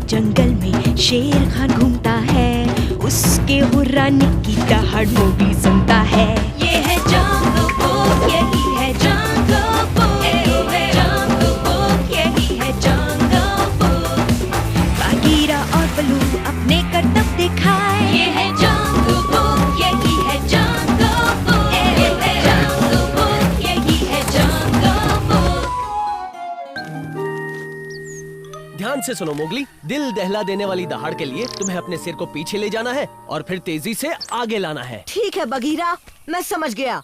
जंगल में शेर खान घूमता है, उसके हुर्राने की दहाड़ मोगली सुनता है। ये है जंगल बुक, यही है जंगल बुक, जंगल बुक, यही है जंगल बुक। बागीरा और बलू अपने करतब दिखाए, ये है जंगल बुक, यही है जंगल बुक, जंगल बुक, यही है जंगल बुक। ध्यान से सुनो मोगली, दिल दहला देने वाली दहाड़ के लिए तुम्हें अपने सिर को पीछे ले जाना है और फिर तेजी से आगे लाना है। ठीक है बगीरा, मैं समझ गया।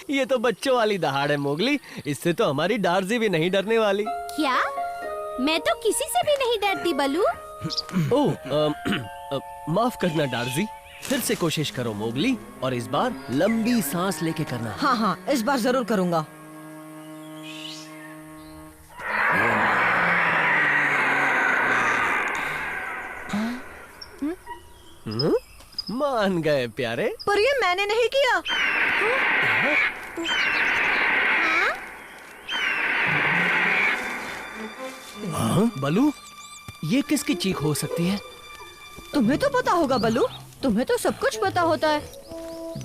ये तो बच्चों वाली दहाड़ है मोगली, इससे तो हमारी डार्जी भी नहीं डरने वाली। क्या? मैं तो किसी से भी नहीं डरती बलू। माफ करना डार्जी, फिर से कोशिश करो मोगली, और इस बार लंबी सांस लेके करना। हाँ हाँ, इस बार जरूर करूँगा। मान गए प्यारे। पर ये मैंने नहीं किया। बलू, ये किसकी चीख हो सकती है? तुम्हें तो पता होगा बलू, तुम्हें तो सब कुछ पता होता है।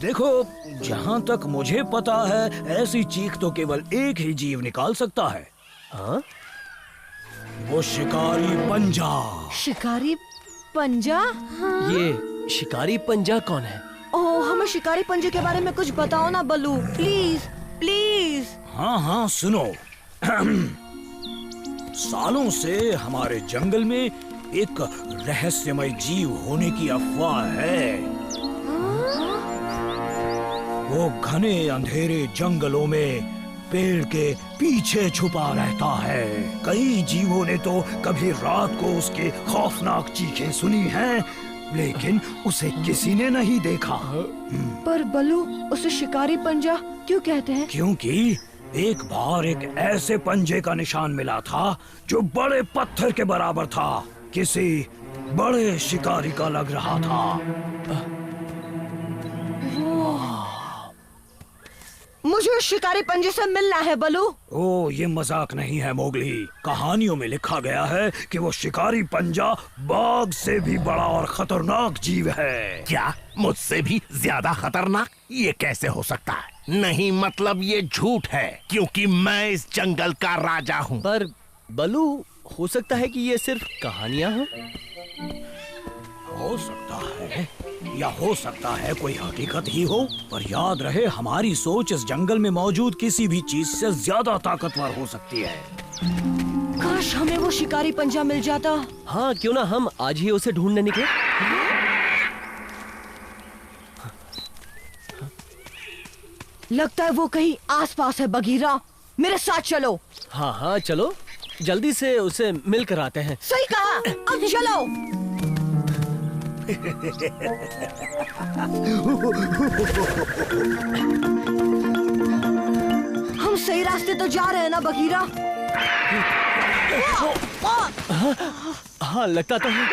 देखो, जहाँ तक मुझे पता है, ऐसी चीख तो केवल एक ही जीव निकाल सकता है। हाँ? वो शिकारी पंजा। शिकारी पंजा? ये शिकारी पंजा कौन है? ओह, हमें शिकारी पंजे के बारे में कुछ बताओ ना बलू, प्लीज प्लीज। हाँ हाँ, सुनो। सालों से हमारे जंगल में एक रहस्यमय जीव होने की अफवाह है। वो घने अंधेरे जंगलों में पेड़ के पीछे छुपा रहता है। कई जीवों ने तो कभी रात को उसके खौफनाक चीखें सुनी हैं, लेकिन उसे किसी ने नहीं देखा। पर बलू, उसे शिकारी पंजा क्यों कहते हैं? क्योंकि एक बार एक ऐसे पंजे का निशान मिला था जो बड़े पत्थर के बराबर था, किसी बड़े शिकारी का लग रहा था। मुझे शिकारी पंजे से मिलना है बलू। ओ, ये मजाक नहीं है मोगली। कहानियों में लिखा गया है कि वो शिकारी पंजा बाघ से भी बड़ा और खतरनाक जीव है। क्या? मुझसे भी ज्यादा खतरनाक? ये कैसे हो सकता है? नहीं, मतलब ये झूठ है, क्योंकि मैं इस जंगल का राजा हूँ। पर बलू, हो सकता है कि ये सिर्फ कहानियाँ हों। हो सकता है, या हो सकता है कोई हकीकत ही हो। पर याद रहे, हमारी सोच इस जंगल में मौजूद किसी भी चीज से ज्यादा ताकतवर हो सकती है। काश हमें वो शिकारी पंजा मिल जाता। हाँ, क्यों ना हम आज ही उसे ढूंढने निकले। लगता है वो कहीं आसपास है बगीरा, मेरे साथ चलो। हाँ हाँ, चलो, जल्दी से उसे मिल कर आते हैं। सही कहा, अब चलो। हम सही रास्ते तो जा रहे हैं ना बगीरा? हाँ, लगता तो है।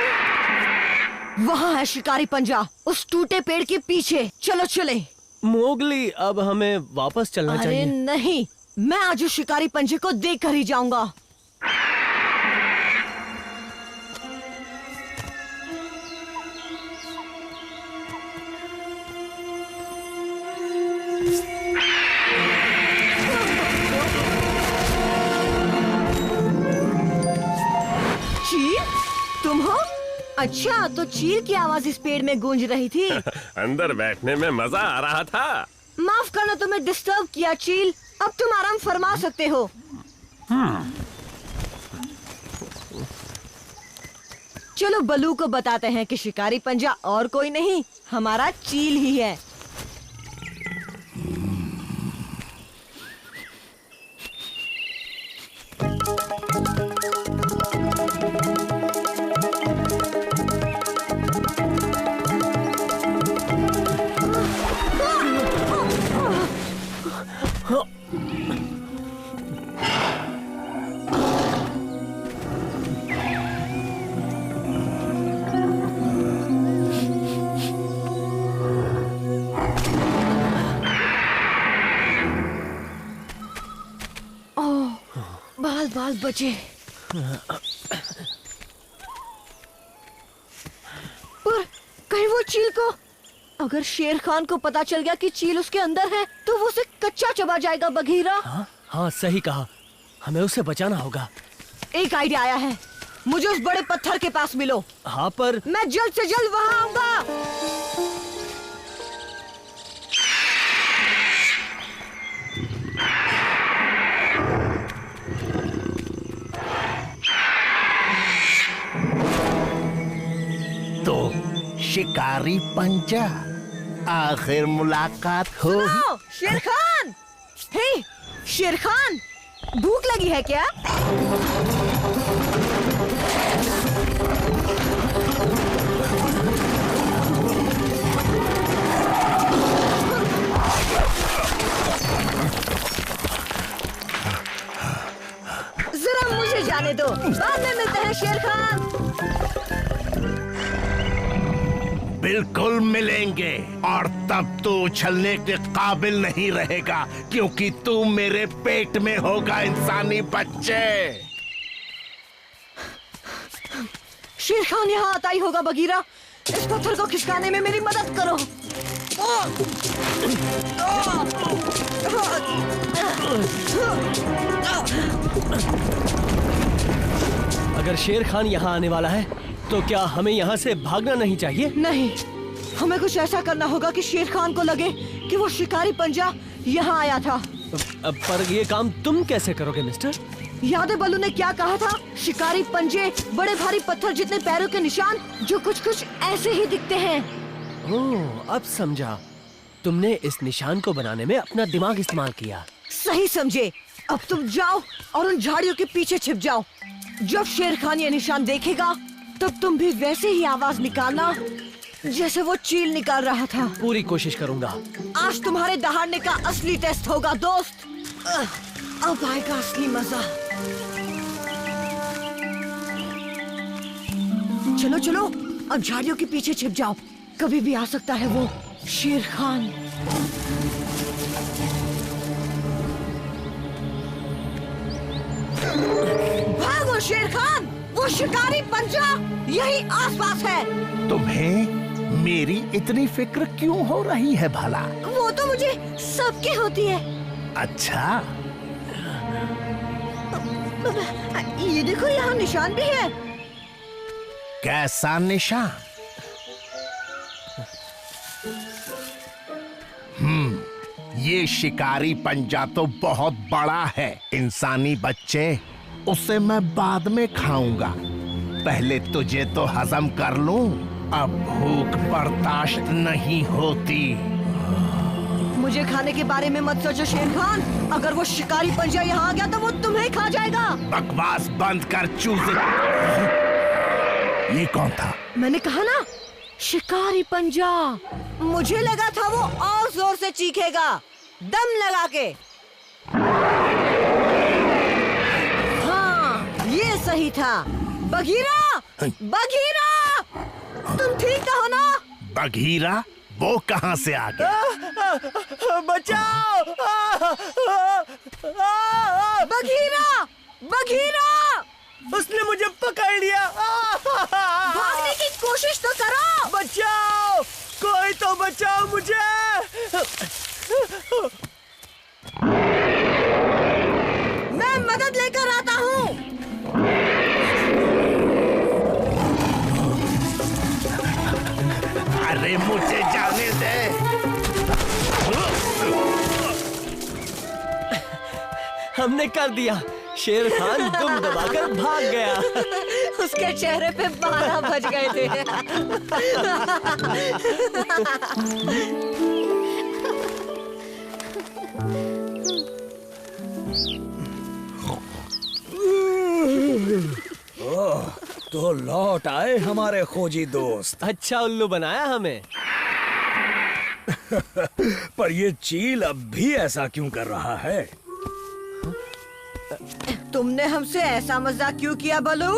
वहाँ है शिकारी पंजा, उस टूटे पेड़ के पीछे। चलो चले। मोगली, अब हमें वापस चलना चाहिए। अरे नहीं, मैं आज उस शिकारी पंजे को देख कर ही जाऊंगा। चील, तुम हो? अच्छा, तो चील की आवाज इस पेड़ में गूंज रही थी। अंदर बैठने में मजा आ रहा था। माफ करना, तुम्हें डिस्टर्ब किया चील। अब तुम आराम फरमा सकते हो। चलो बलू को बताते हैं कि शिकारी पंजा और कोई नहीं, हमारा चील ही है। साल बचे। पर कहीं वो चील को, अगर शेर खान को पता चल गया कि चील उसके अंदर है तो वो उसे कच्चा चबा जाएगा बघीरा। हाँ सही कहा, हमें उसे बचाना होगा। एक आइडिया आया है, मुझे उस बड़े पत्थर के पास मिलो। हाँ पर मैं जल्द से जल्द वहाँ आऊंगा। तो शिकारी पंजा, आखिर मुलाकात हो। सुनो, शेर खान। हे शेर खान, भूख लगी है क्या? जरा मुझे जाने दो, बाद में मिलते हैं शेर खान। बिल्कुल मिलेंगे, और तब तू उछलने के काबिल नहीं रहेगा क्योंकि तू मेरे पेट में होगा इंसानी बच्चे। शेर खान यहाँ आता ही होगा बघीरा, इस पत्थर को खिसकाने में मेरी मदद करो। अगर शेर खान यहाँ आने वाला है तो क्या हमें यहाँ से भागना नहीं चाहिए? नहीं, हमें कुछ ऐसा करना होगा कि शेर खान को लगे कि वो शिकारी पंजा यहाँ आया था। पर ये काम तुम कैसे करोगे मिस्टर? याद है बल्लू ने क्या कहा था? शिकारी पंजे, बड़े भारी पत्थर जितने पैरों के निशान जो कुछ कुछ ऐसे ही दिखते हैं। ओह, अब समझा। तुमने इस निशान को बनाने में अपना दिमाग इस्तेमाल किया। सही समझे। अब तुम जाओ और उन झाड़ियों के पीछे छिप जाओ। जब शेर खान ये निशान देखेगा तब तुम भी वैसे ही आवाज निकालना जैसे वो चील निकाल रहा था। पूरी कोशिश करूंगा। आज तुम्हारे दहाड़ने का असली टेस्ट होगा दोस्त। अब आएगा असली मजा। चलो चलो, अब झाड़ियों के पीछे छिप जाओ, कभी भी आ सकता है वो शेर खान। भागो शेर खान, वो शिकारी पंजा यही आसपास है। तुम्हें मेरी इतनी फिक्र क्यों हो रही है भला? वो तो मुझे सबकी होती है। अच्छा, ये देखो, यहाँ निशान भी है। कैसा निशान? ये शिकारी पंजा तो बहुत बड़ा है इंसानी बच्चे, उसे मैं बाद में खाऊंगा। पहले तुझे तो हजम कर लूं, अब भूख बर्दाश्त नहीं होती। मुझे खाने के बारे में मत सोचो शेर खान, अगर वो शिकारी पंजा यहाँ आ गया तो वो तुम्हें खा जाएगा। बकवास बंद कर चूजे। ये कौन था? मैंने कहा ना, शिकारी पंजा। मुझे लगा था वो और जोर से चीखेगा, दम लगा के। हाँ, ये सही था। बघीरा, बघीरा, तुम ठीक तो हो ना? बघीरा? वो कहाँ से आ गया? बचाओ! बघीरा, बघीरा! उसने मुझे पकड़ लिया। भागने की कोशिश तो करो। बचाओ! कोई तो बचाओ मुझे! मैं मदद लेकर आता हूँ। अरे मुझे जाने दे। हमने कर दिया। शेर खान दुम दबाकर भाग गया। उसके चेहरे पे 12 बज गए थे। तो लौट आए हमारे खोजी दोस्त। अच्छा उल्लू बनाया हमें। पर ये चील अब भी ऐसा क्यों कर रहा है? तुमने हमसे ऐसा मजाक क्यों किया बलू?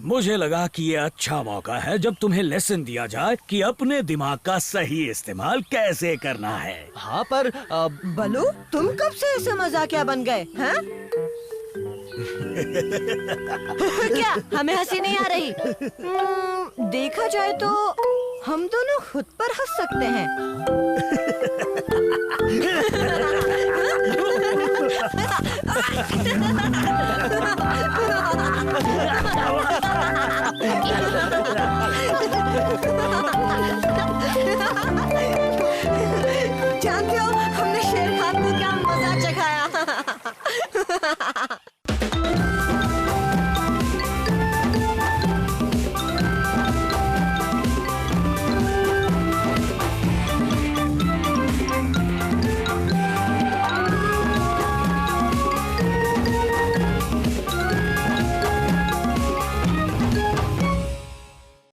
मुझे लगा कि ये अच्छा मौका है जब तुम्हें लेसन दिया जाए कि अपने दिमाग का सही इस्तेमाल कैसे करना है। हाँ पर बलू, तुम कब से ऐसे मजाकिया बन गए हैं? क्या हमें हंसी नहीं आ रही? देखा जाए तो हम दोनों खुद पर हंस सकते हैं।